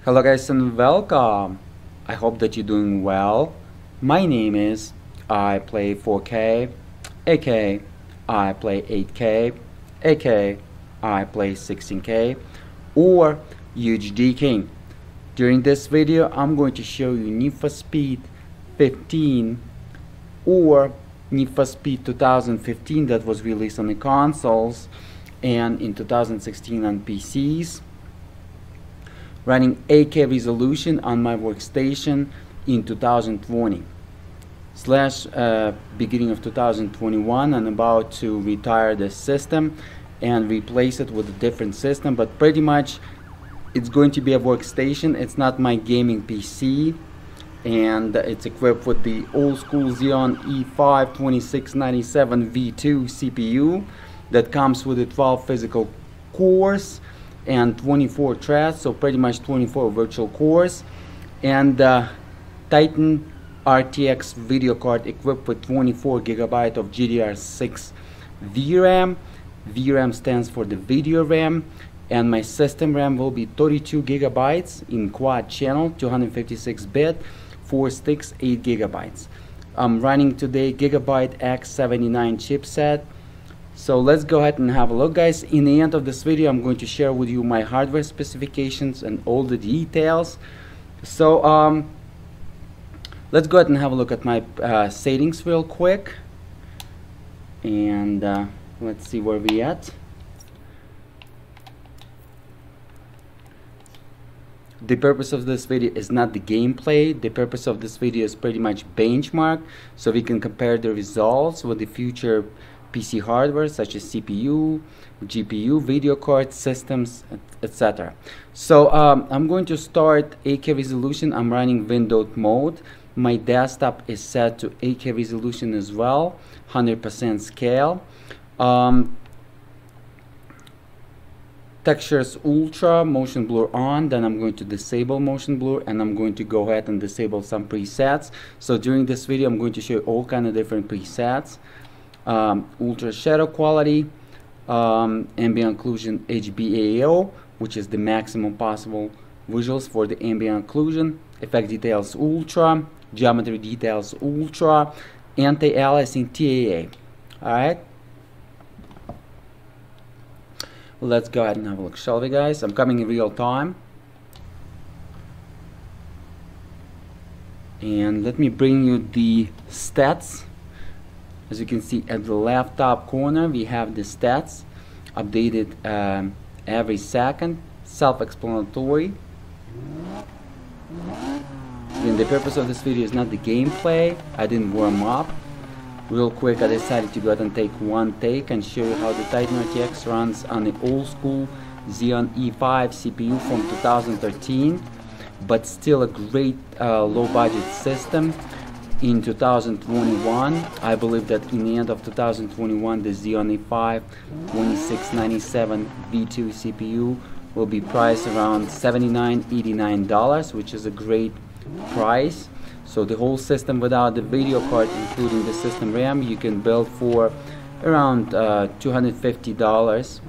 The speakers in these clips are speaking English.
Hello guys and welcome. I hope that you're doing well. My name is I play 4K, aka I play 8K, aka I play 16K, or UHD King. During this video I'm going to show you Need for Speed 15 or Need for Speed 2015 that was released on the consoles and in 2016 on PCs, running 8K resolution on my workstation in 2020 / beginning of 2021. I'm about to retire this system and replace it with a different system, but pretty much it's going to be a workstation. It's not my gaming PC, and it's equipped with the old school Xeon E5 2697 V2 CPU that comes with the 12 physical cores and 24 threads, so pretty much 24 virtual cores, and Titan RTX video card equipped with 24 GB of GDDR6 VRAM. VRAM stands for the video RAM, and my system RAM will be 32 GB in quad channel, 256-bit, 4 sticks, 8 GB. I'm running today Gigabyte X79 chipset. So let's go ahead and have a look, guys. In the end of this video I'm going to share with you my hardware specifications and all the details. So let's go ahead and have a look at my settings real quick, and let's see where we at. The purpose of this video is not the gameplay. The purpose of this video is pretty much benchmark, so we can compare the results with the future PC hardware such as CPU, GPU, video card systems, etc. So I'm going to start 8K resolution. I'm running windowed mode. My desktop is set to 8K resolution as well, 100% scale. Textures ultra, motion blur on. Then I'm going to disable motion blur, and I'm going to go ahead and disable some presets. So during this video I'm going to show you all kind of different presets. Ultra shadow quality, ambient occlusion HBAO, which is the maximum possible visuals for the ambient occlusion, effect details ultra, geometry details ultra, anti-aliasing TAA. Alright, let's go ahead and have a look, shall we, guys? I'm coming in real time, and let me bring you the stats. As you can see at the left top corner, we have the stats updated every second, self-explanatory. And the purpose of this video is not the gameplay. I didn't warm up. Real quick, I decided to go ahead and take one take and show you how the Titan RTX runs on the old school Xeon E5 CPU from 2013, but still a great low budget system. In 2021, I believe that in the end of 2021, the Xeon E5 2697 V2 CPU will be priced around $79–89, which is a great price. So the whole system without the video card, including the system RAM, you can build for around $250,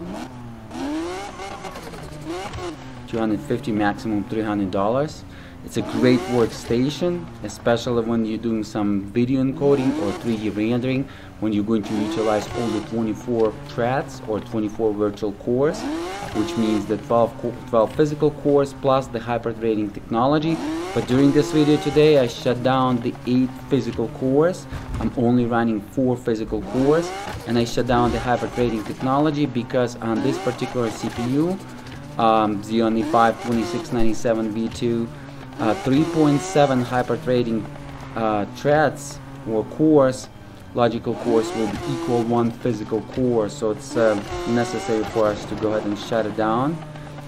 $250, maximum $300. It's a great workstation, especially when you're doing some video encoding or 3D rendering, when you're going to utilize all the 24 threads or 24 virtual cores, which means the 12 physical cores plus the hyper-threading technology. But during this video today, I shut down the 8 physical cores. I'm only running 4 physical cores, and I shut down the hyper-threading technology because on this particular CPU, Xeon E5 2697 V2, 3.7 hyper-threading threads or cores, logical cores, will be equal 1 physical core. So it's necessary for us to go ahead and shut it down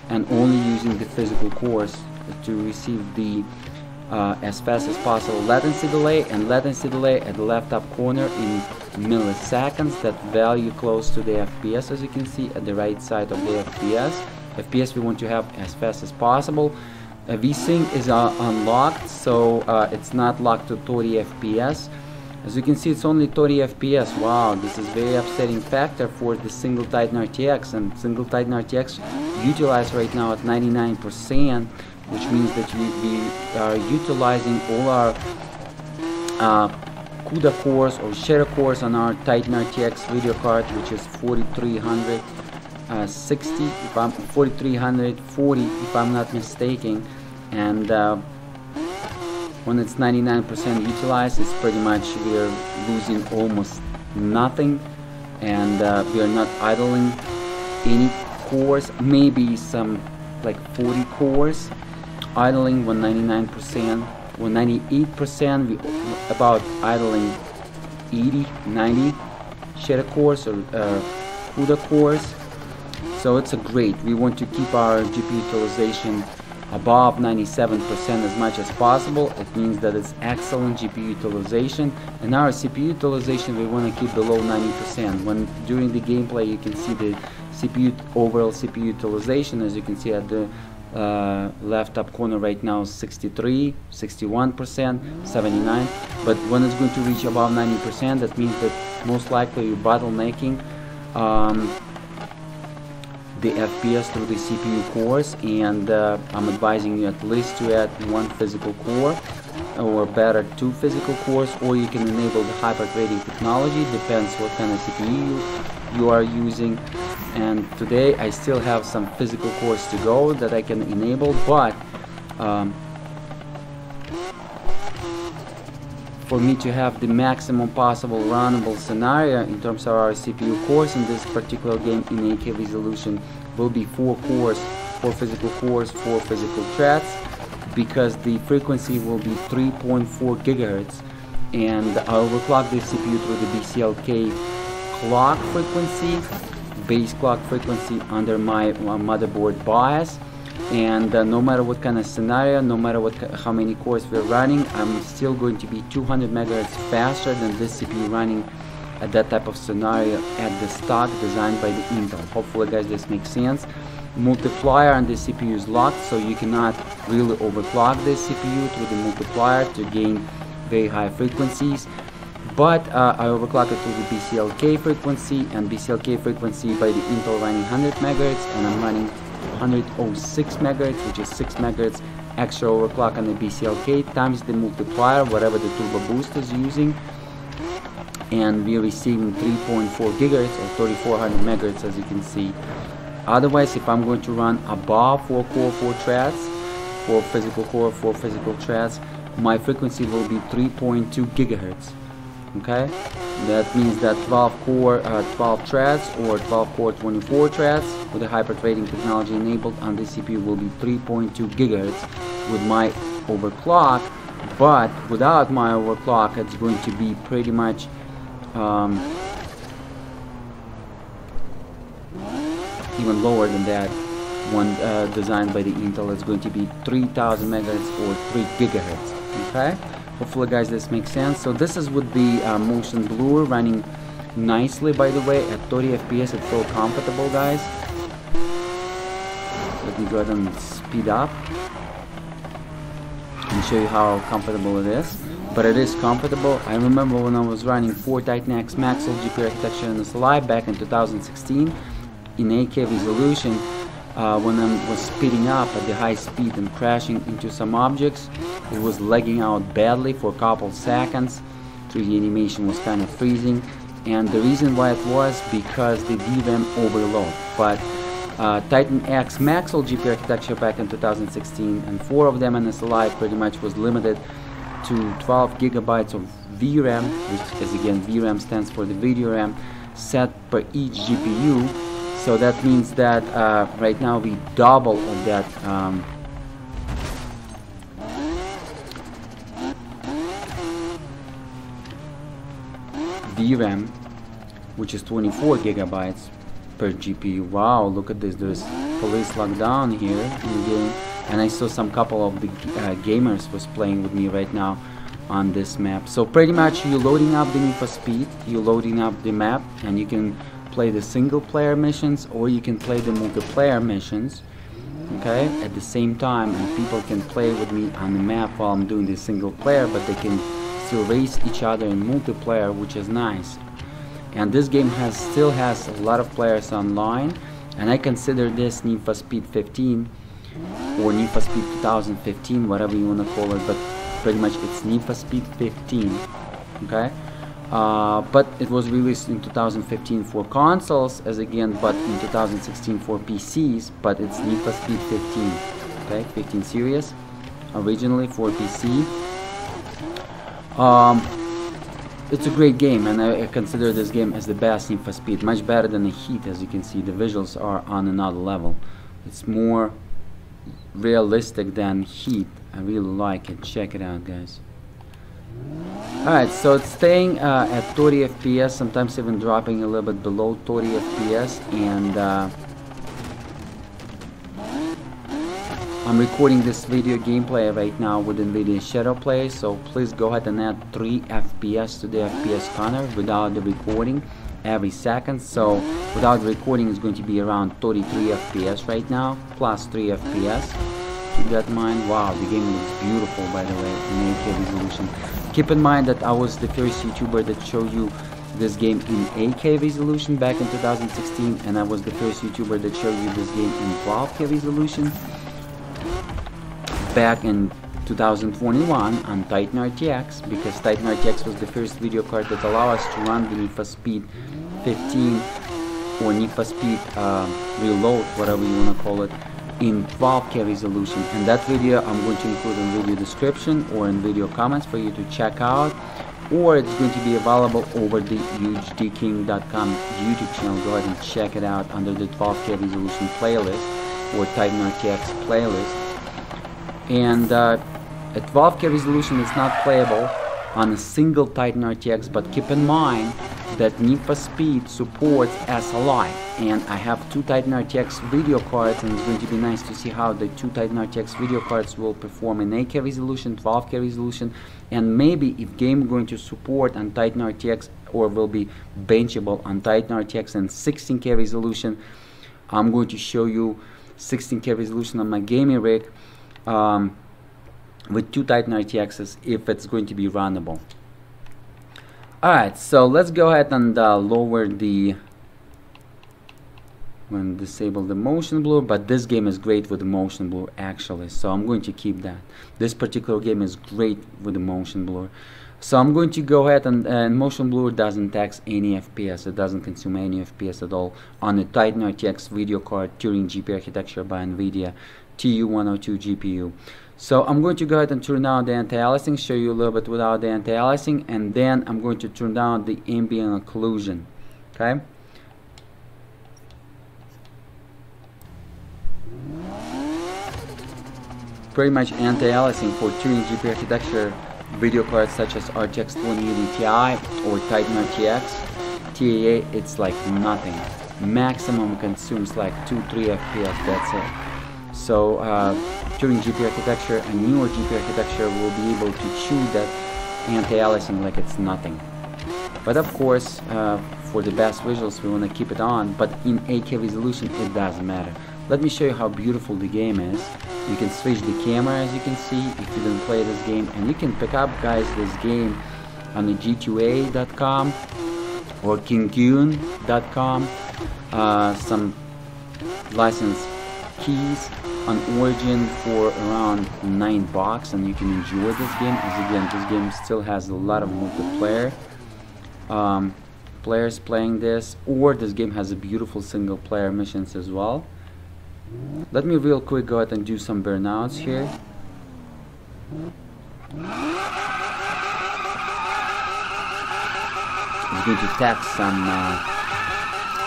and only using the physical cores to receive the as fast as possible latency delay, and latency delay at the left top corner in milliseconds. That value close to the FPS, as you can see at the right side of the FPS we want to have as fast as possible. VSync is unlocked, so it's not locked to 30 FPS. As you can see, it's only 30 FPS. Wow, this is very upsetting factor for the single Titan RTX, and single Titan RTX utilized right now at 99%, which means that we are utilizing all our CUDA cores or shader cores on our Titan RTX video card, which is 4340 if I'm not mistaken. And when it's 99% utilized, it's pretty much we are losing almost nothing, and we are not idling any cores, maybe some like 40 cores idling when 99%, when 98% we about idling 80-90 shader cores or CUDA cores. So it's a great, we want to keep our GPU utilization above 97% as much as possible. It means that it's excellent GPU utilization, and our CPU utilization we want to keep below 90%. When during the gameplay you can see the overall CPU utilization, as you can see at the left top corner right now is 63, 61%, 79, but when it's going to reach above 90%, that means that most likely you're bottlenecking the FPS through the CPU cores, and I'm advising you at least to add one physical core, or better 2 physical cores, or you can enable the hyper-threading technology, depends what kind of CPU you are using. And today I still have some physical cores to go that I can enable, but for me to have the maximum possible runnable scenario in terms of our CPU cores in this particular game in 8K resolution will be 4 cores, 4 physical cores, 4 physical threads, because the frequency will be 3.4 gigahertz, and I overclock the CPU through the BCLK clock frequency, base clock frequency under my motherboard BIOS. And no matter what kind of scenario, no matter how many cores we're running, I'm still going to be 200 megahertz faster than this CPU running at that type of scenario at the stock designed by the Intel. Hopefully guys this makes sense. Multiplier on the CPU is locked, so you cannot really overclock the CPU through the multiplier to gain very high frequencies. But I overclock it through the BCLK frequency, and BCLK frequency by the Intel running 100 megahertz, and I'm running 106 megahertz, which is 6 megahertz extra overclock on the BCLK times the multiplier, whatever the turbo boost is using, and we're receiving 3.4 gigahertz or 3400 megahertz, as you can see. Otherwise, if I'm going to run above 4 core, 4 threads, 4 physical core, 4 physical threads, my frequency will be 3.2 gigahertz. Okay, that means that 12 core 12 threads or 12 core 24 threads with the hyper-threading technology enabled on the CPU will be 3.2 gigahertz with my overclock. But without my overclock, it's going to be pretty much even lower than that. One designed by the Intel is going to be 3000 megahertz or 3 gigahertz. Okay, hopefully guys this makes sense. So this is with the motion blur running nicely, by the way, at 30 FPS. It's so comfortable, guys. Let me go ahead and speed up and show you how comfortable it is. But it is comfortable. I remember when I was running 4 Titan X Maxwell GPU architecture in SLi back in 2016 in 8K resolution. When I was speeding up at the high speed and crashing into some objects, it was lagging out badly for a couple seconds. 3D animation was kind of freezing, and the reason why it was because the VRAM overload. But Titan X Maxwell GPU architecture back in 2016 and 4 of them in SLi pretty much was limited to 12 gigabytes of VRAM, which is again VRAM stands for the video RAM, set per each GPU. So that means that right now we double of that VRAM, which is 24 gigabytes per GPU. Wow, look at this, there's police lockdown here in the game, and I saw some couple of the gamers was playing with me right now on this map. So pretty much you're loading up the Need for Speed, you're loading up the map, and you can play the single player missions or you can play the multiplayer missions, okay, at the same time, and people can play with me on the map while I'm doing the single player, but they can still race each other in multiplayer, which is nice. And this game still has a lot of players online, and I consider this Need for Speed 15 or Need for Speed 2015, whatever you want to call it, but pretty much it's Need for Speed 15, okay? But it was released in 2015 for consoles, as again, but in 2016 for PCs, but it's Need for Speed 15, okay, 15 series, originally for PC. It's a great game, and I consider this game as the best Need for Speed, much better than the Heat. As you can see, the visuals are on another level. It's more realistic than Heat. I really like it. Check it out, guys. Alright, so it's staying at 30 FPS, sometimes even dropping a little bit below 30 FPS, and I'm recording this video gameplay right now with NVIDIA Shadowplay, so please go ahead and add 3 FPS to the FPS counter without the recording every second. So without recording it's going to be around 33 FPS right now, plus 3 FPS. Keep that in mind. Wow, the game looks beautiful, by the way, in 8K resolution. Keep in mind that I was the first YouTuber that showed you this game in 8K resolution back in 2016, and I was the first YouTuber that showed you this game in 12K resolution back in 2021 on Titan RTX, because Titan RTX was the first video card that allowed us to run the Need for Speed 15 or Need for Speed Reload, whatever you want to call it, in 12K resolution. And that video I'm going to include in video description or in video comments for you to check out, or it's going to be available over the UHDking.com YouTube channel. Go ahead and check it out under the 12K resolution playlist or Titan RTX playlist. And at 12K resolution it's not playable on a single Titan RTX, but keep in mind that Need for Speed supports SLI, and I have 2 Titan RTX video cards, and it's going to be nice to see how the 2 Titan RTX video cards will perform in 8K resolution, 12K resolution, and maybe if game going to support on Titan RTX or will be benchable on Titan RTX and 16K resolution. I'm going to show you 16K resolution on my gaming rig with 2 Titan RTXs if it's going to be runnable. Alright, so let's go ahead and lower the disable the motion blur, but this game is great with the motion blur actually, so I'm going to keep that. This particular game is great with the motion blur. So I'm going to go ahead and motion blur doesn't tax any FPS, it doesn't consume any FPS at all on the Titan RTX video card Turing GPU architecture by NVIDIA TU102 GPU. So I'm going to go ahead and turn down the anti-aliasing, show you a little bit without the anti-aliasing, and then I'm going to turn down the ambient occlusion. Okay? Pretty much anti-aliasing for Turing GPU architecture video cards such as RTX 2080 Ti or Titan RTX TAA, it's like nothing. Maximum consumes like 2-3 FPS, that's it. So Turing GPU architecture and newer GPU architecture will be able to chew that anti-aliasing like it's nothing. But of course, for the best visuals we want to keep it on, but in 8K resolution it doesn't matter. Let me show you how beautiful the game is. You can switch the camera, as you can see, if you didn't play this game, and you can pick up, guys, this game on the g2a.com or kingyun.com. Some license keys on Origin for around $9, and you can enjoy this game. As again, this game still has a lot of multiplayer players playing this, or this game has a beautiful single player missions as well. Let me real quick go ahead and do some burnouts here. It's going to tax some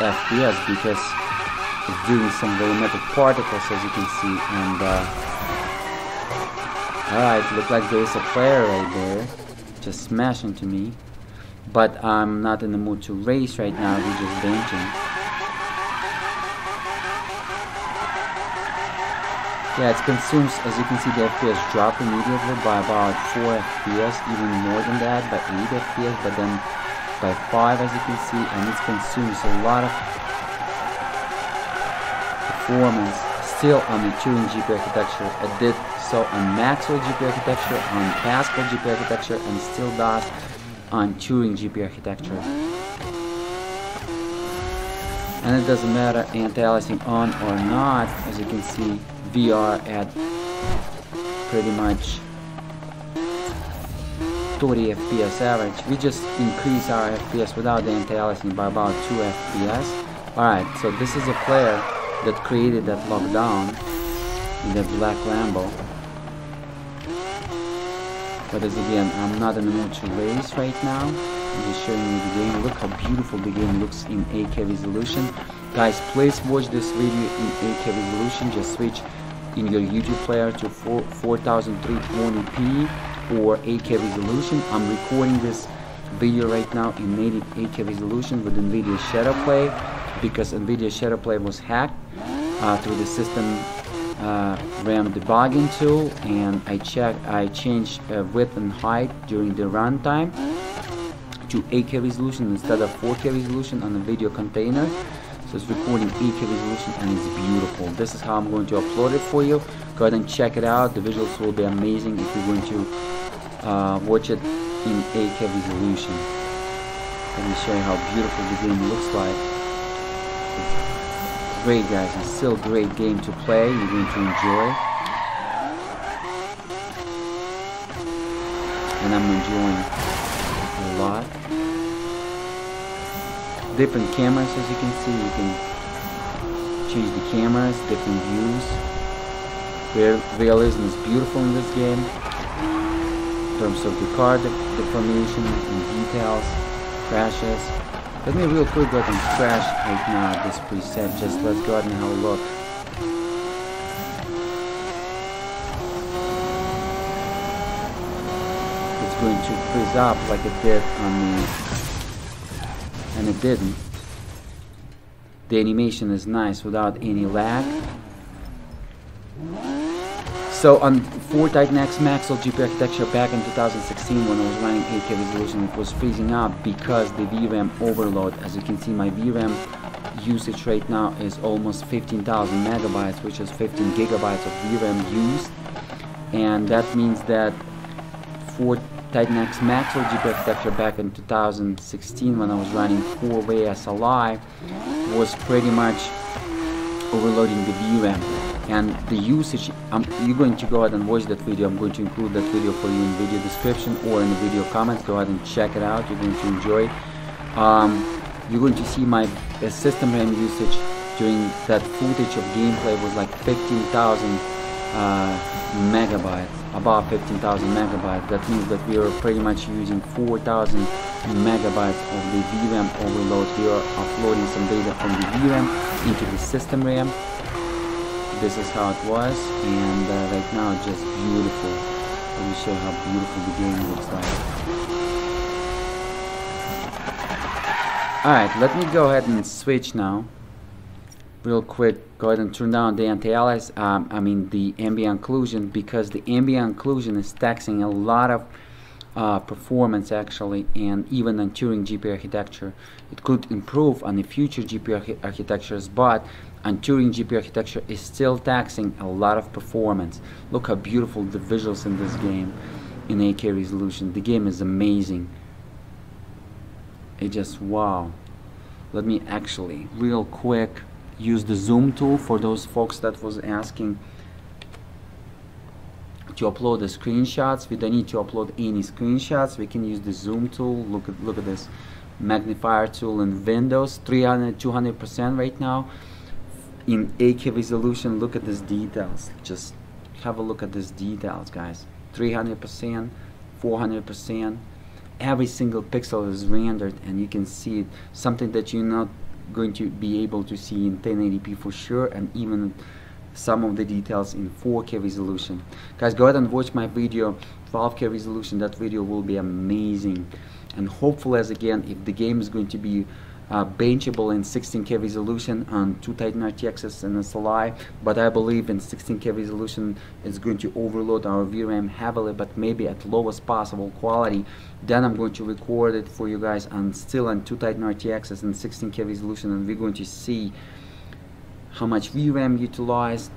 FPS because it's doing some volumetric particles, as you can see. And alright, look like there is a player right there just smashing to me, but I'm not in the mood to race right now. We're just benching. Yeah, it consumes, as you can see, the FPS drop immediately by about 4 FPS, even more than that, by 8 FPS, but then by 5, as you can see, and it consumes a lot of performance still on the Turing GPU architecture. It did so on Maxwell GPU architecture, on Pascal GPU architecture, and still does on Turing GPU architecture. And it doesn't matter anti-aliasing on or not, as you can see, we are at pretty much 30 FPS average. We just increase our FPS without the anti-aliasing by about 2 FPS. Alright, so this is a player that created that lockdown in the black Lambo. But as again, I'm not in the mood to race right now. I'm just showing you the game. Look how beautiful the game looks in 8K resolution. Guys, please watch this video in 8K resolution. Just switch in your YouTube player to 4320p or 8K resolution. I'm recording this video right now in native 8K resolution with NVIDIA Shadowplay because NVIDIA Shadowplay was hacked through the system RAM debugging tool, and I changed width and height during the runtime to 8K resolution instead of 4K resolution on the video container. So it's recording 8K resolution and it's beautiful. This is how I'm going to upload it for you. Go ahead and check it out. The visuals will be amazing if you're going to watch it in 8K resolution. Let me show you how beautiful the game looks like. It's great, guys. It's still a great game to play. You're going to enjoy. And I'm enjoying a lot. Different cameras, as you can see. You can change the cameras, different views. Realism is beautiful in this game. In terms of the card deformation and details, crashes. Let me real quick go ahead and crash right now this preset. Just let's go ahead and have a look. It's going to freeze up like it did on the, and it didn't. The animation is nice without any lag. So on 4 Titan X Maxwell GPU architecture back in 2016, when I was running 8K resolution, it was freezing up because the VRAM overload. As you can see, my VRAM usage right now is almost 15,000 megabytes, which is 15 gigabytes of VRAM used, and that means that for Titan X Maxwell GPU architecture back in 2016, when I was running 4-way SLI, was pretty much overloading the VRAM. And the usage, you're going to go ahead and watch that video. I'm going to include that video for you in the video description or in the video comments. Go ahead and check it out. You're going to enjoy. You're going to see my system RAM usage during that footage of gameplay was like 15,000 megabytes, about 15,000 megabytes. That means that we are pretty much using 4,000 megabytes of the VRAM overload. We are uploading some data from the VRAM into the system RAM. This is how it was, and right now it's just beautiful. Let me show you how beautiful the game looks like. Alright, let me go ahead and switch now. Real quick, go ahead and turn down the anti-alias, the ambient occlusion, because the ambient occlusion is taxing a lot of performance actually, and even on Turing GPU architecture. It could improve on the future GPU architectures, but on Turing GPU architecture is still taxing a lot of performance. Look how beautiful the visuals in this game in 8K resolution. The game is amazing. It just, wow. Let me actually real quick use the zoom tool for those folks that was asking to upload the screenshots. We don't need to upload any screenshots. We can use the zoom tool. Look at this magnifier tool in Windows. 200% right now in 8K resolution. Look at these details. Just have a look at these details, guys. 300%, 400%. Every single pixel is rendered, and you can see it. Something that you're not going to be able to see in 1080p for sure, and even some of the details in 4K resolution. Guys, go ahead and watch my video 12K resolution. That video will be amazing, and hopefully, as again, if the game is going to be benchable in 16K resolution on 2 Titan RTXs and SLi, but I believe in 16K resolution it's going to overload our VRAM heavily, but maybe at lowest possible quality. Then I'm going to record it for you guys on still on 2 Titan RTXs and 16K resolution, and we're going to see how much VRAM utilized,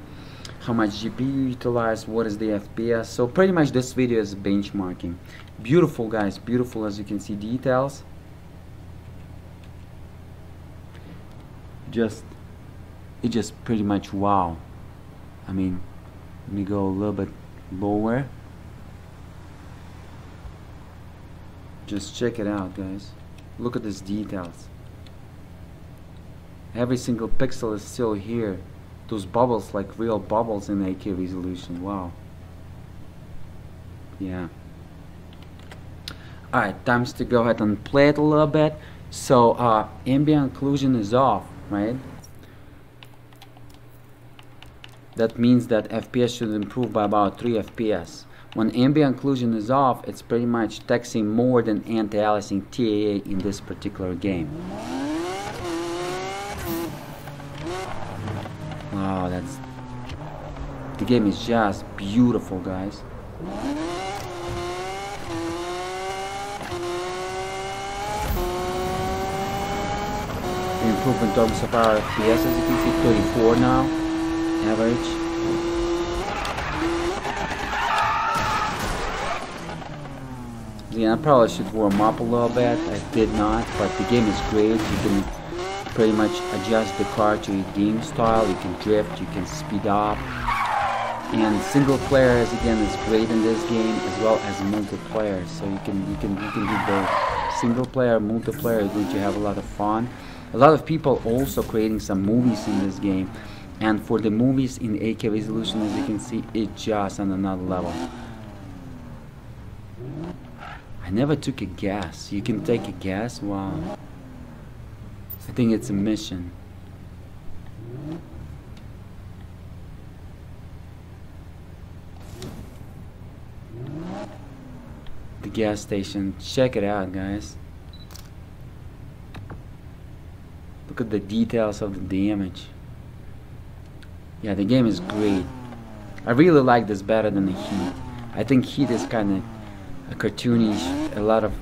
how much GPU utilized, what is the FPS. So pretty much this video is benchmarking. Beautiful, guys, beautiful. As you can see, details. It's just pretty much wow. I mean, let me go a little bit lower. Just check it out, guys. Look at these details. Every single pixel is still here. Those bubbles, like real bubbles in 8K resolution. Wow. Yeah. Alright, time to go ahead and play it a little bit. So ambient occlusion is off, right? That means that FPS should improve by about 3 FPS. When ambient occlusion is off, it's pretty much taxing more than anti-aliasing TAA in this particular game. Wow, the game is just beautiful, guys. Improve in terms of our FPS, as you can see, 34 now, average. Yeah, I probably should warm up a little bit. I did not, but the game is great. You can pretty much adjust the car to your game style. You can drift, you can speed up. And single player is great in this game, as well as multiplayer. So you can do both. Single player, multiplayer, you're going to have a lot of fun. A lot of people also creating some movies in this game, and for the movies in 8K resolution, as you can see, it's just on another level. I never took a gas. You can take a gas? Wow. I think it's a mission. The gas station. Check it out, guys. Look at the details of the damage. Yeah, the game is great. I really like this better than the Heat. I think Heat is kind of cartoonish, a lot of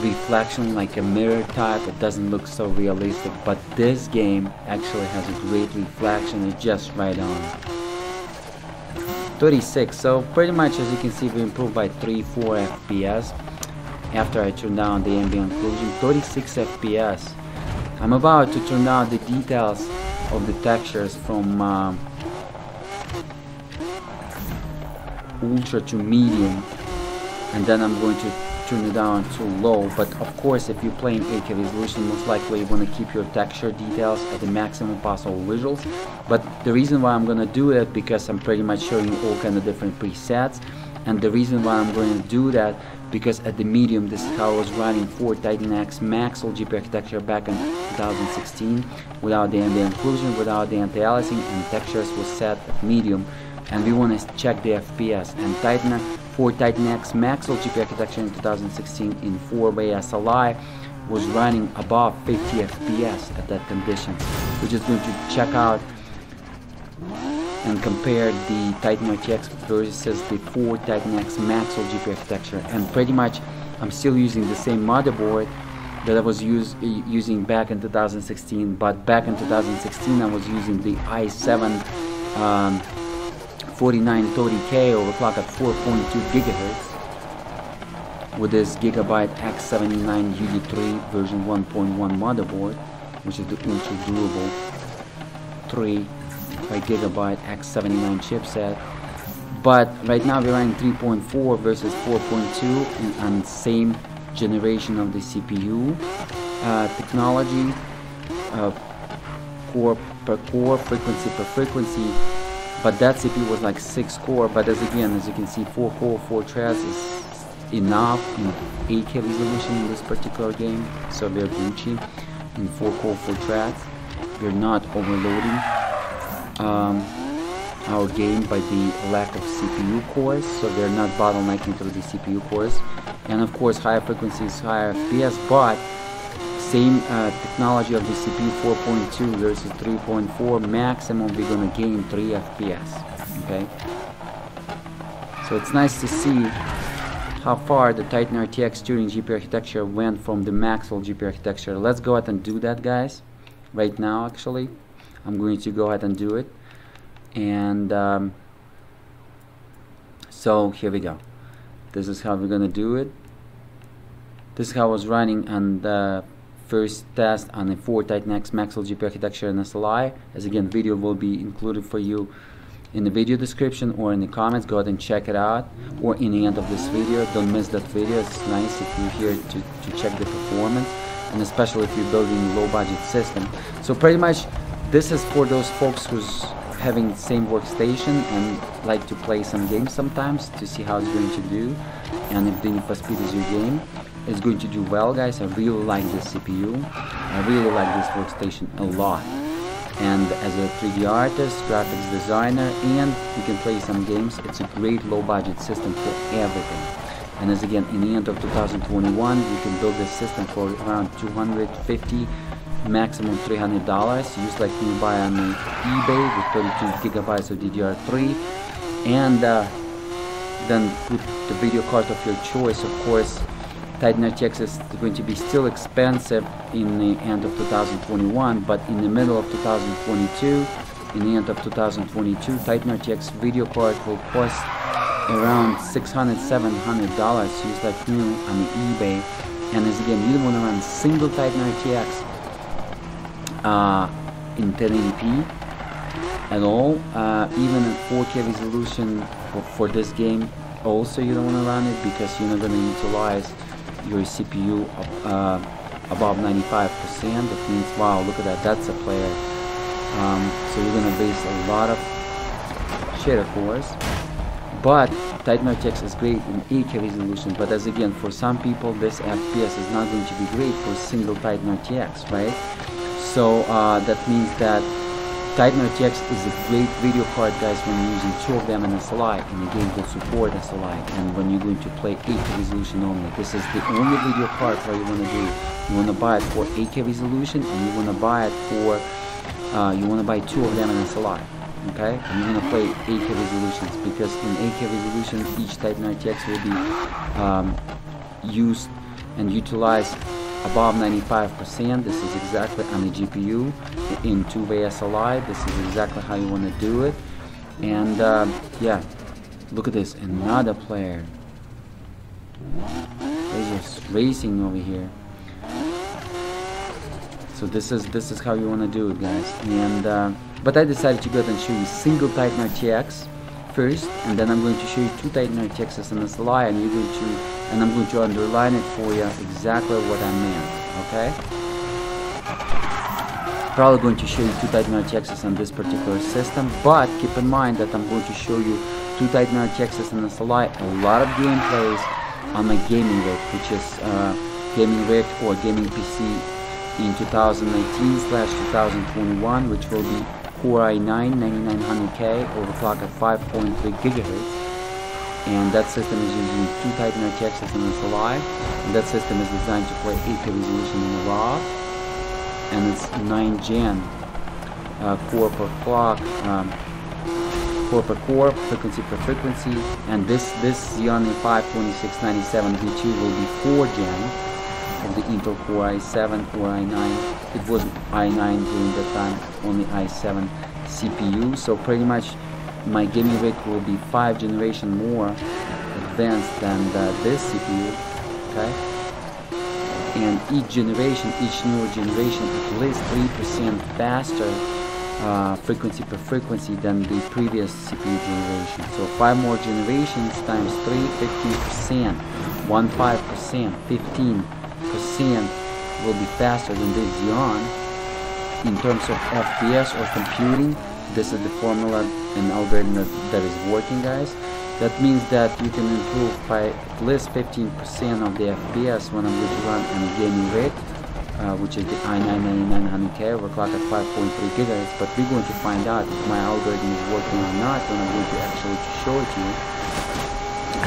reflection, like a mirror type. It doesn't look so realistic, but this game actually has a great reflection. It's just right on. 36, so pretty much, as you can see, we improved by 3-4 FPS after I turned down the ambient occlusion. 36 FPS. I'm about to turn down the details of the textures from ultra to medium, and then I'm going to turn it down to low. But of course, if you're playing 8K resolution, most likely you want to keep your texture details at the maximum possible visuals. But the reason why I'm going to do it, because I'm pretty much showing you all kind of different presets, and the reason why I'm going to do that, because at the medium, this is how I was running for Titan X Maxwell GPU architecture back in 2016, without the ambient occlusion, without the anti-aliasing, and textures was set at medium. And we want to check the FPS, and for Titan X Maxwell GPU architecture in 2016 in 4-way SLI was running above 50 FPS at that condition. We're just going to check out and compare the Titan RTX versus the 4 Titan X Maxwell GPU architecture, and pretty much I'm still using the same motherboard that I was using back in 2016, but back in 2016 I was using the i7 4930K overclock at 4.2 GHz with this Gigabyte X79 UD3 version 1.1 motherboard, which is the ultra durable 3 GB X79 chipset. But right now we're running 3.4 versus 4.2 and same generation of the CPU technology, core per core, frequency per frequency. But that CPU was like 6 core, but as you can see, 4 core, 4 threads is enough in 8K resolution in this particular game. So we're Gucci in 4 core, 4 threads. We're not overloading our game by the lack of CPU cores, so we're not bottlenecking through the CPU cores. And of course, higher frequencies, higher FPS, but same technology of the CPU 4.2 versus 3.4, maximum we're gonna gain 3 FPS. Okay, so it's nice to see how far the Titan RTX Turing GPU architecture went from the Maxwell GPU architecture. Let's go ahead and do that, guys. Right now, actually, I'm going to go ahead and do it. And so here we go. This is how we're gonna do it. This is how I was running on the first test on a 4 Titan X Maxwell GPU architecture and SLi. As again, video will be included for you in the video description or in the comments. Go ahead and check it out, or in the end of this video. Don't miss that video. It's nice if you're here to check the performance, and especially if you're building a low budget system. So pretty much this is for those folks who's having the same workstation and like to play some games sometimes to see how it's going to do, and if the Need for Speed is your game, it's going to do well, guys. I really like this CPU. I really like this workstation a lot. And as a 3D artist, graphics designer, and you can play some games, it's a great low budget system for everything. And as again, in the end of 2021, you can build this system for around $250, maximum $300, just like you buy on eBay with 32 GB of DDR3, and then put the video card of your choice. Of course, Titan RTX is going to be still expensive in the end of 2021, but in the middle of 2022, in the end of 2022, Titan RTX video card will cost around $600–700, just like new on the eBay. And as again, you don't want to run single Titan RTX in 1080p at all, even at 4K resolution for this game. Also, you don't want to run it because you're not going to utilize your CPU above 95%. That means, wow, look at that, that's a player. So you're going to waste a lot of shit, of course. But Titan RTX is great in 8K resolution, but as again, for some people this FPS is not going to be great for single Titan RTX, right? So that means that Titan RTX is a great video card, guys, when you're using 2 of them in SLi, and the game will support SLi, and when you're going to play 8K resolution only. This is the only video card what you want to do. You want to buy it for 8K resolution, and you want to buy it for, you want to buy 2 of them in SLi, okay? And you're going to play 8K resolutions, because in 8K resolution, each Titan RTX will be used and utilized above 95%. This is exactly on the GPU in 2-way SLi. This is exactly how you want to do it. And yeah, look at this, another player. They're just racing over here. So this is how you want to do it, guys. And but I decided to go ahead and show you single Titan RTX first, and then I'm going to show you 2 Titan RTXs and SLi, and you're going to, and I'm going to underline it for you exactly what I meant, okay? Probably going to show you 2 Titan RTXs on this particular system, but keep in mind that I'm going to show you 2 Titan RTXs and SLi, a lot of gameplays on my gaming rig, which is gaming rig or gaming PC in 2019/2021, which will be Core i9 9900K overclocked at 5.3 GHz. And that system is using 2 Titan RTXs and SLi, and that system is designed to play 8K resolution in RAW, and it's 9 gen core per clock, core per core, frequency per frequency. And this Xeon E5 2697V2 will be 4 gen of the Intel Core i7 or i9. It was i9 during that time, only i7 CPU. So pretty much my gaming rig will be 5 generation more advanced than this CPU, okay? And each generation, each newer generation, at least 3% faster frequency per frequency than the previous CPU generation. So 5 more generations times 3, 15%, 15%, 15% will be faster than this Xeon. In terms of FPS or computing, this is the formula and algorithm that is working, guys. That means that you can improve by at least 15% of the FPS when I'm going to run on a gaming rig, which is the i9 9900K overclocked at 5.3 GHz. But we're going to find out if my algorithm is working or not when I'm going to actually show it to you.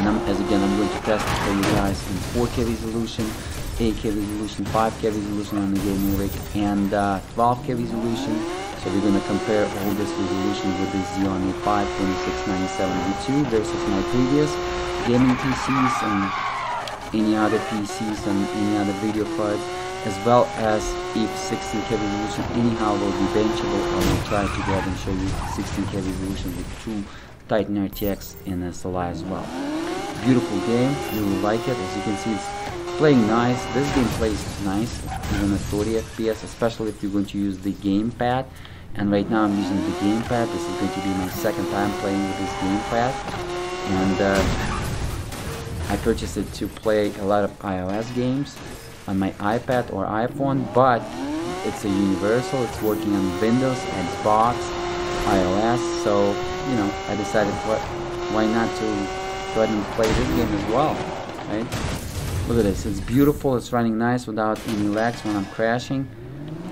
And as again, I'm going to test it for you guys in 4K resolution, 8K resolution, 5K resolution on the gaming rig, and 12K resolution. So we're going to compare all this resolution with the Xeon E5 2697V2 versus my previous gaming PCs and any other PCs and any other video cards, as well as if 16K resolution anyhow will be benchable. I will try to go ahead and show you 16K resolution with 2 Titan RTX and SLi as well. Beautiful game, really like it. As you can see, it's playing nice. This game plays nice, even at 30 FPS, especially if you're going to use the gamepad. And right now I'm using the gamepad. This is going to be my second time playing with this gamepad. And I purchased it to play a lot of iOS games on my iPad or iPhone, but it's a universal. It's working on Windows, Xbox, iOS. So, you know, I decided why not to go ahead and play this game as well, right? Look at this. It's beautiful. It's running nice without any lags when I'm crashing.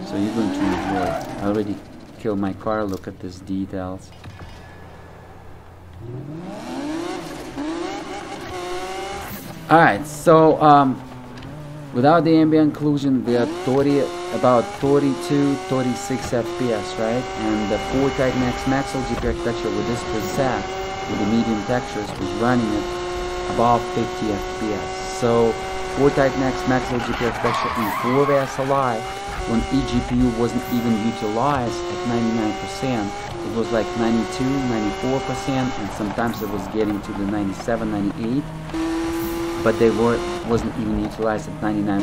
So you're going to enjoy it. I already killed my car. Look at these details. Alright, so without the ambient occlusion, we are about 32, 36 FPS, right? And the 4 Titan Maxwell GPU architecture with this preset, with the medium textures, was running at about 50 FPS. So 4 Titan Maxwell GPU architecture in 4 SLI, when eGPU wasn't even utilized at 99%, it was like 92, 94%, and sometimes it was getting to the 97, 98. But they wasn't even utilized at 99%.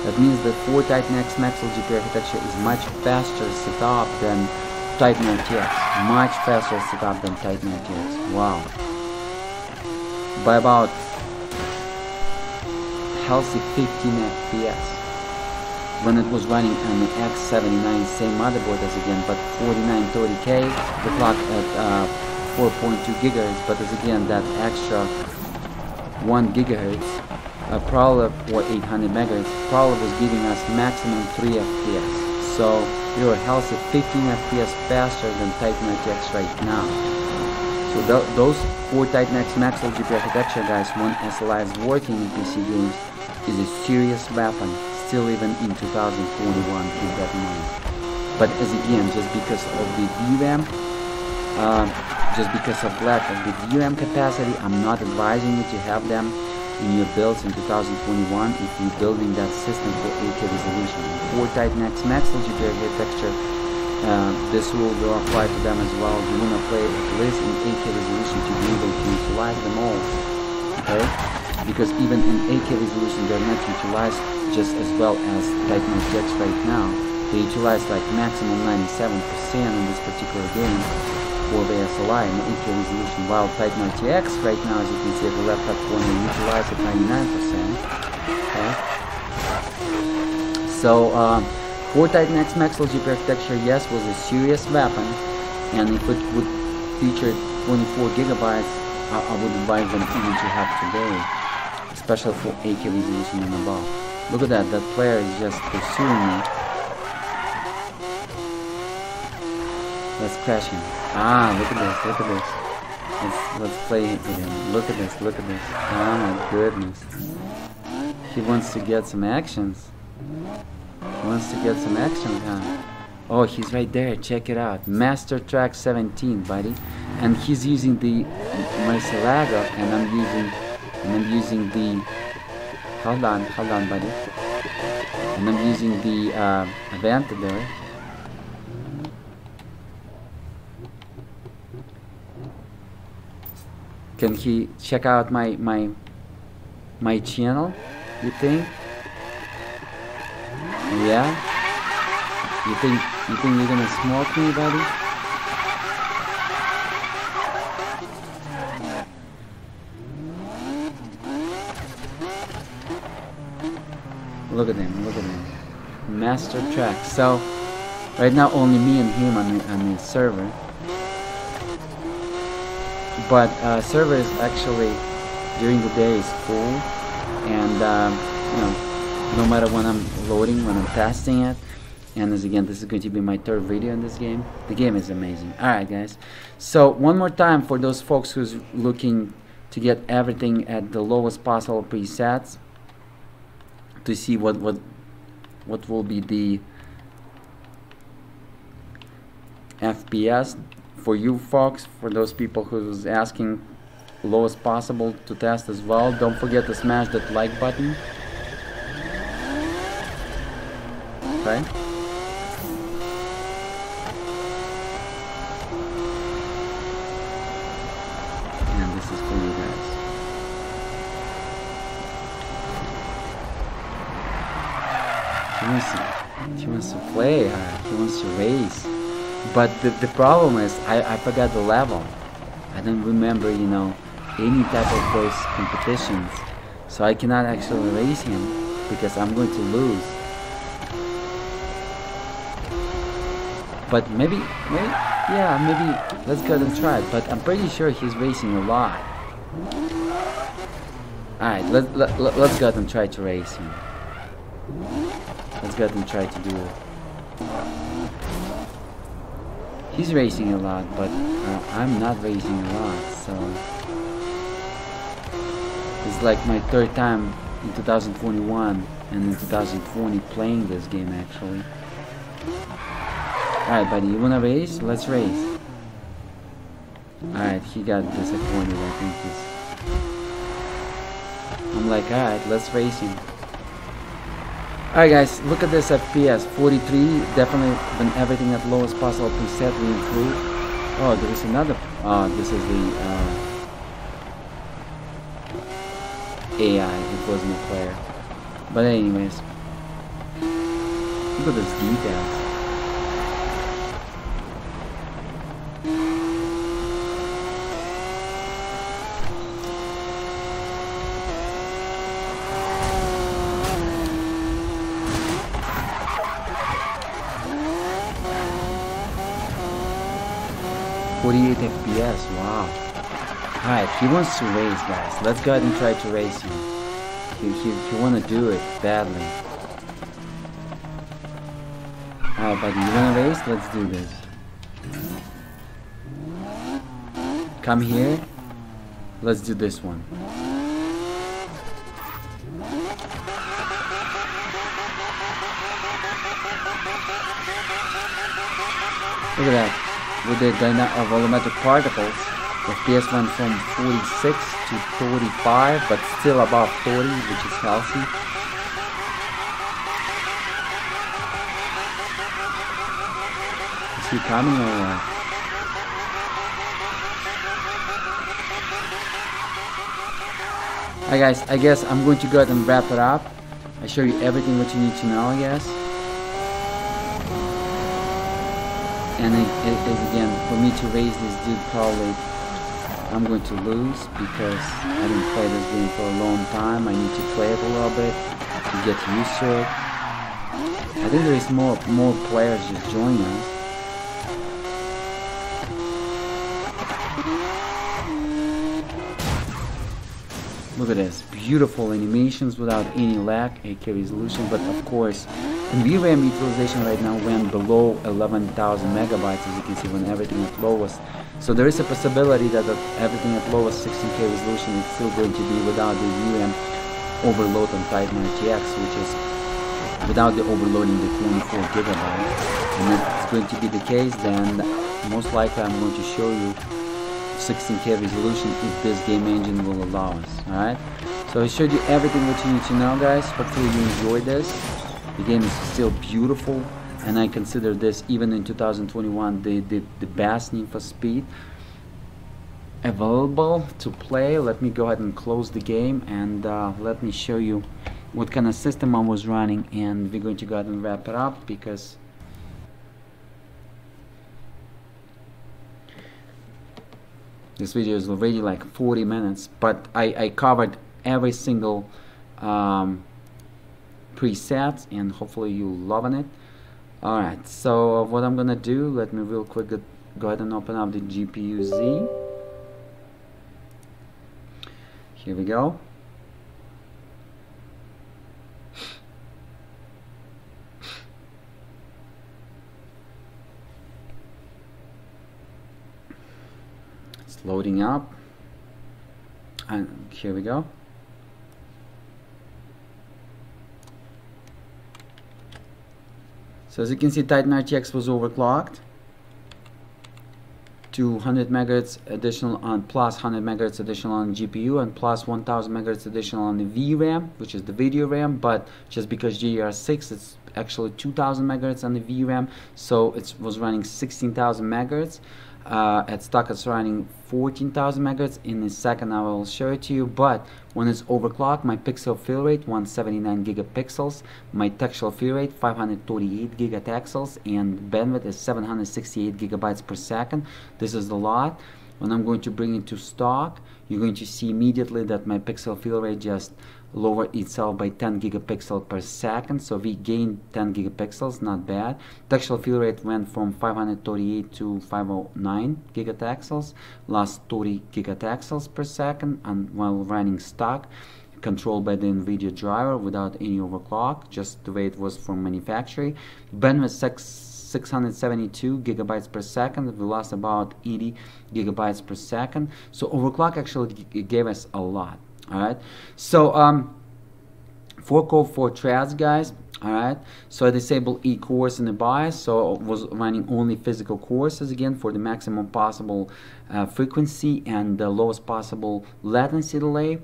That means the 4 Titan Maxwell GPU architecture is much faster setup than Titan RTX. Much faster setup than Titan RTX. Wow. By about healthy 15 FPS. When it was running on the X79, same motherboard as again, but 4930K, the clock at 4.2 GHz, but as again that extra 1 GHz, probably, or 800 MHz, probably was giving us maximum 3 FPS. So we were healthy 15 FPS faster than Titan RTX right now. So those 4 Titan Maxwell GPU architecture, guys, when SLI is working in PC games, is a serious weapon, still even in 2021, keep that in mind. But as again, just because of the VRAM, just because of lack of the VRAM capacity, I'm not advising you to have them in your builds in 2021 if you're building that system for 8K resolution. 4 Titan Maxwell GPU architecture, this rule will apply to them as well. You want to play at least in 8K resolution to be able to utilize them all, okay? Because even in 8K resolution, they're not utilized just as well as Titan RTX right now. They utilize like maximum 97% in this particular game for the SLI and 8K resolution, while Titan RTX right now, as you can see at the left top corner, utilized at 99%. Okay. So 4 Titan Maxwell GPU architecture, yes, was a serious weapon, and if it would feature 24 gigabytes, I would advise them even to have today, especially for 8K resolution and above. Look at that, that player is just pursuing me. Let's crash him. Ah, look at this, look at this. Let's play it with him. Look at this, look at this. Oh my goodness. He wants to get some actions. He wants to get some action, huh? Oh, he's right there, check it out. Master Track 17, buddy. And he's using the Morozilla, and I'm using the hold on, buddy. And I'm using the Aventador. Can he check out my channel, you think? Yeah? You think you're gonna smoke me, buddy? Look at him, look at him. Master Track. So right now only me and him on the server. But server is actually during the day is full, and you know, no matter when I'm loading, when I'm testing it, and as again, this is going to be my third video in this game. The game is amazing. Alright guys, so one more time for those folks who's looking to get everything at the lowest possible presets, to see what will be the FPS for you folks, for those people who's asking lowest possible to test as well. Don't forget to smash that like button. Okay. And this is for you guys. he wants to play, he wants to race. But the problem is, I forgot the level. I don't remember, you know, any type of those competitions. So I cannot actually race him because I'm going to lose. But maybe, let's go ahead and try it. But I'm pretty sure he's racing a lot. Alright, let's go ahead and try to race him. Let's go ahead and try to do it. He's racing a lot, but I'm not racing a lot, so it's like my third time in 2021 and in 2020 playing this game actually. Alright buddy, you wanna race? Let's race. Alright, he got disappointed, I think I'm like, alright, let's race him. Alright guys, look at this FPS, 43, definitely when everything at lowest possible preset we improve. Oh, there is another, this is the AI, it wasn't a player. But anyways, look at this details. FPS, wow. Alright, he wants to race, guys. Let's go ahead and try to race him. He wanna do it badly. Alright, buddy, you wanna race? Let's do this. Come here. Let's do this one. Look at that. With the volumetric particles, the FPS went from 46 to 45, but still above 40, which is healthy. Is he coming or what? Alright guys, I guess I'm going to go ahead and wrap it up. I show you everything what you need to know, I guess. And again, for me to raise this dude, probably I'm going to lose because I didn't play this game for a long time. I need to play it a little bit to get used to it. I think there is more players just joining us. Look at this, beautiful animations without any lag, 8K resolution, but of course, and VRAM utilization right now went below 11,000 megabytes, as you can see, when everything at lowest. So there is a possibility that everything at lowest 16K resolution is still going to be without the VRAM overload on Titan RTX, which is without the overloading the 24 gigabytes. And if it's going to be the case, then most likely I'm going to show you 16K resolution if this game engine will allow us. Alright, so I showed you everything what you need to know, guys. Hopefully you enjoyed this. The game is still beautiful, and I consider this, even in 2021, the best Need for Speed available to play. Let me go ahead and close the game, and let me show you what kind of system I was running, and we're going to go ahead and wrap it up because this video is already like 40 minutes, but I covered every single preset, and hopefully you're loving it. Alright, so what I'm gonna do, let me real quick go ahead and open up the GPU Z. Here we go. It's loading up, and here we go. So as you can see, Titan RTX was overclocked to 100 MHz additional on plus 100 MHz additional on GPU and plus 1000 MHz additional on the VRAM, which is the video RAM, but just because GDDR6, it's actually 2000 MHz on the VRAM, so it was running 16,000 MHz. At stock it's running 14,000 megahertz. In a second I will show it to you, but when it's overclocked, my pixel fill rate 179 gigapixels, my textual fill rate 528 gigatexels, and bandwidth is 768 gigabytes per second. This is a lot. When I'm going to bring it to stock, you're going to see immediately that my pixel fill rate just lowered itself by 10 gigapixels per second, so we gained 10 gigapixels, not bad. Textual fill rate went from 538 to 509 gigatexels, lost 30 gigatexels per second, and while running stock, controlled by the NVIDIA driver without any overclock, just the way it was from manufacturing. Bandwidth 672 gigabytes per second. We lost about 80 gigabytes per second. So overclock actually gave us a lot. Alright, so 4 core 4 threads, guys. Alright, so I disabled 8 cores in the BIOS, so I was running only physical courses again for the maximum possible frequency and the lowest possible latency delay.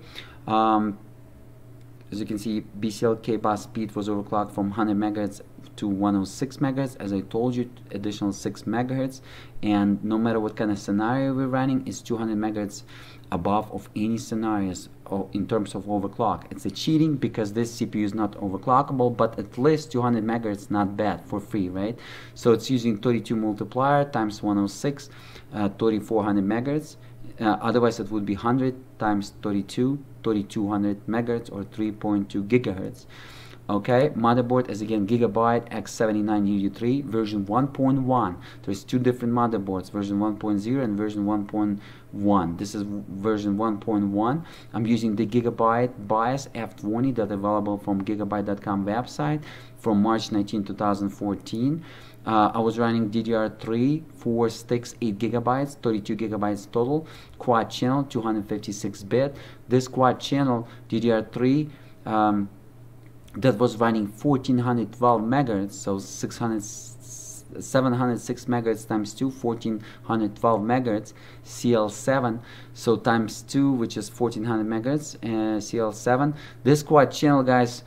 As you can see, BCLK bus speed was overclocked from 100 megahertz to 106 megahertz, as I told you, additional 6 megahertz, and no matter what kind of scenario we're running, it's 200 megahertz above of any scenarios in terms of overclock. It's a cheating because this CPU is not overclockable, but at least 200 megahertz not bad for free, right? So it's using 32 multiplier times 106, 3400 megahertz. Otherwise it would be 100 times 32, 3200 megahertz or 3.2 gigahertz. Okay, motherboard is again Gigabyte X7980x43 version 1.1. There's two different motherboards, version 1.0 and version 1.1. This is version 1.1. I'm using the Gigabyte BIOS F20 that available from gigabyte.com website from March 19, 2014. I was running DDR3, 4 sticks, 8 gigabytes, 32 gigabytes total, quad channel, 256-bit. This quad channel DDR3 that was running 1412 megahertz, so 706 megahertz times 2, 1412 megahertz, CL7, so times 2, which is 1400 megahertz, CL7. This quad channel, guys,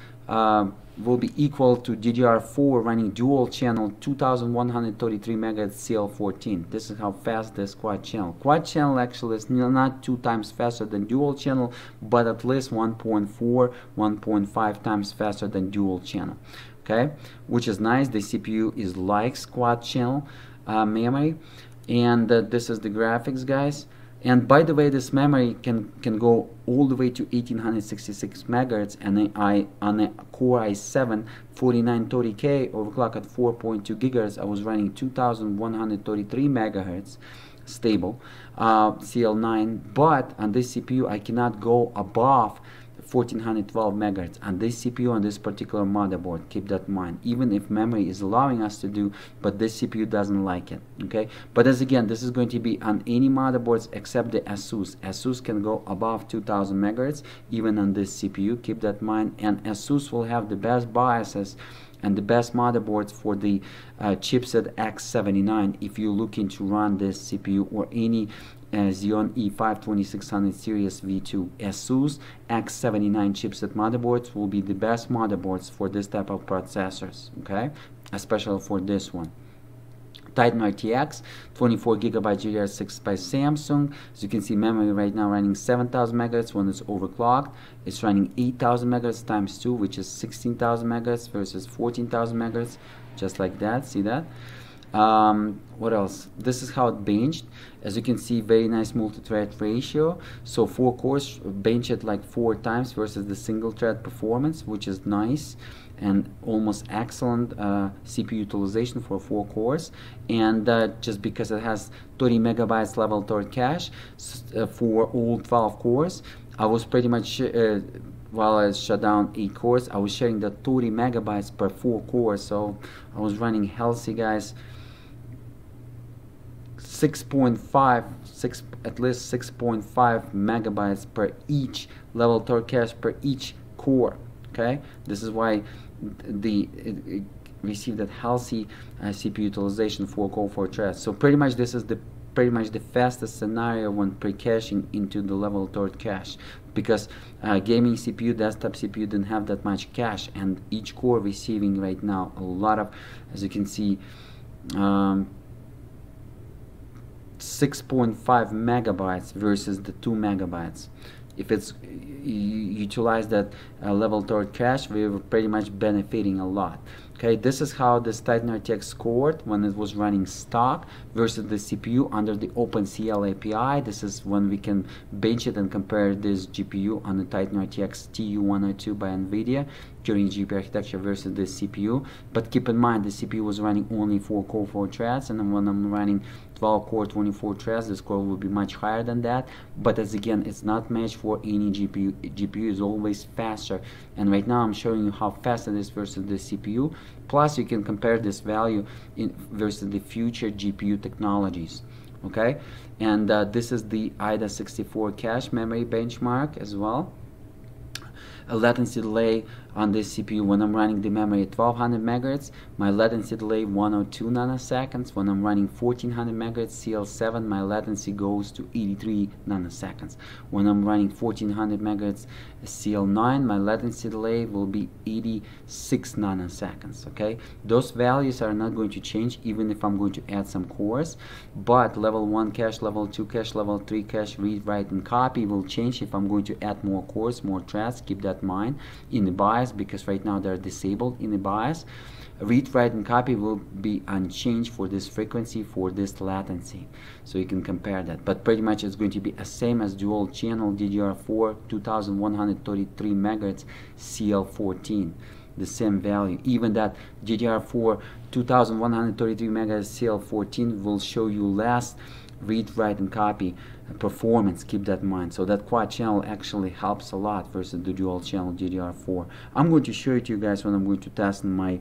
will be equal to DDR4 running dual channel 2133 megahertz CL14. This is how fast this quad channel. Quad channel actually is not 2 times faster than dual channel, but at least 1.4, 1.5 times faster than dual channel. Okay, which is nice. The CPU is like quad channel memory, and this is the graphics, guys. And by the way, this memory can go all the way to 1866 megahertz, and on a Core i7 4930K overclock at 4.2 gigahertz, I was running 2133 megahertz stable CL9. But on this CPU, I cannot go above 1412 megahertz on this CPU on this particular motherboard. Keep that in mind, even if memory is allowing us to do, but this CPU doesn't like it. Okay, but as again, this is going to be on any motherboards except the Asus. Asus can go above 2000 megahertz even on this CPU. Keep that in mind, and Asus will have the best BIOSes and the best motherboards for the chipset X79 if you're looking to run this CPU or any Xeon E5 2600 series V2. Asus X79 chipset motherboards will be the best motherboards for this type of processors, okay, especially for this one. Titan RTX 24 gigabyte GDDR6 by Samsung. As you can see, memory right now running 7000 megahertz. When it's overclocked, it's running 8000 megahertz times 2, which is 16,000 megahertz versus 14,000 megahertz, just like that. See that? What else? This is how it benched. As you can see, very nice multi-thread ratio. So 4 cores bench it like 4 times versus the single thread performance, which is nice and almost excellent CPU utilization for 4 cores. And just because it has 30 megabytes level 3 cache for all 12 cores, I was pretty much while I shut down 8 cores, I was sharing the 30 megabytes per 4 cores. So I was running healthy, guys, 6.5, at least 6.5 megabytes per each level 3 cache per each core. Okay, this is why it received that healthy CPU utilization for core 4 threads. So pretty much this is the fastest scenario when pre-caching into the level 3 cache, because gaming CPU, desktop CPU didn't have that much cache, and each core receiving right now a lot of, as you can see, 6.5 megabytes versus the 2 megabytes. If it's utilize that level 3 cache, we're pretty much benefiting a lot. Okay, this is how this Titan RTX scored when it was running stock versus the CPU under the OpenCL API. This is when we can bench it and compare this GPU on the Titan RTX TU102 by NVIDIA during GPU architecture versus the CPU. But keep in mind, the CPU was running only 4 core 4 threads, and then when I'm running 12 core 24 threads, the score will be much higher than that. But as again, it's not matched for any GPU. GPU is always faster, and right now I'm showing you how fast it is versus the CPU. Plus you can compare this value versus the future GPU technologies. Okay, and this is the IDA64 cache memory benchmark as well. A latency delay on this CPU when I'm running the memory at 1200 megahertz, my latency delay 102 nanoseconds. When I'm running 1400 megahertz CL7, my latency goes to 83 nanoseconds. When I'm running 1400 megahertz CL9, my latency delay will be 86 nanoseconds. Okay, those values are not going to change even if I'm going to add some cores, but level 1 cache, level 2 cache, level 3 cache, read, write, and copy will change if I'm going to add more cores, more threads. Keep that in mind in the BIOS, because right now they're disabled in the BIOS. Read, write, and copy will be unchanged for this frequency, for this latency, so you can compare that. But pretty much it's going to be the same as dual channel DDR4 2133 megahertz CL14, the same value. Even that DDR4 2133 megahertz CL14 will show you less read, write, and copy performance. Keep that in mind. So that quad channel actually helps a lot versus the dual channel DDR4. I'm going to show it to you guys when I'm going to test my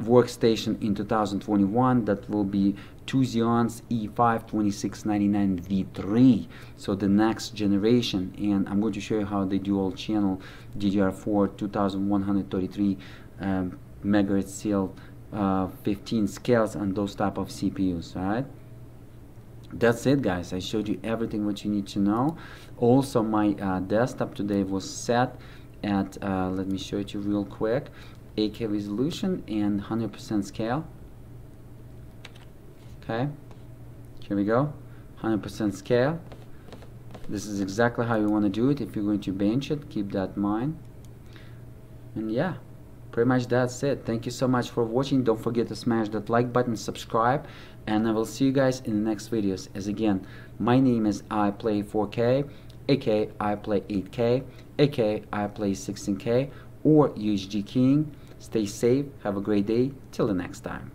workstation in 2021. That will be 2 Xeons E5 2699 V3, so the next generation, and I'm going to show you how the dual channel DDR4 2133 megahertz CL15 scales on those type of CPUs. Alright, that's it, guys. I showed you everything what you need to know. Also, my desktop today was set at let me show it to you real quick, 8K resolution and 100% scale. Okay, here we go, 100% scale. This is exactly how you want to do it if you're going to bench it. Keep that in mind. And yeah, pretty much that's it. Thank you so much for watching. Don't forget to smash that like button, subscribe, and I will see you guys in the next videos. As again, my name is I Play 4K, aka I Play 8K, aka I Play 16K, or UHD King. Stay safe, have a great day, till the next time.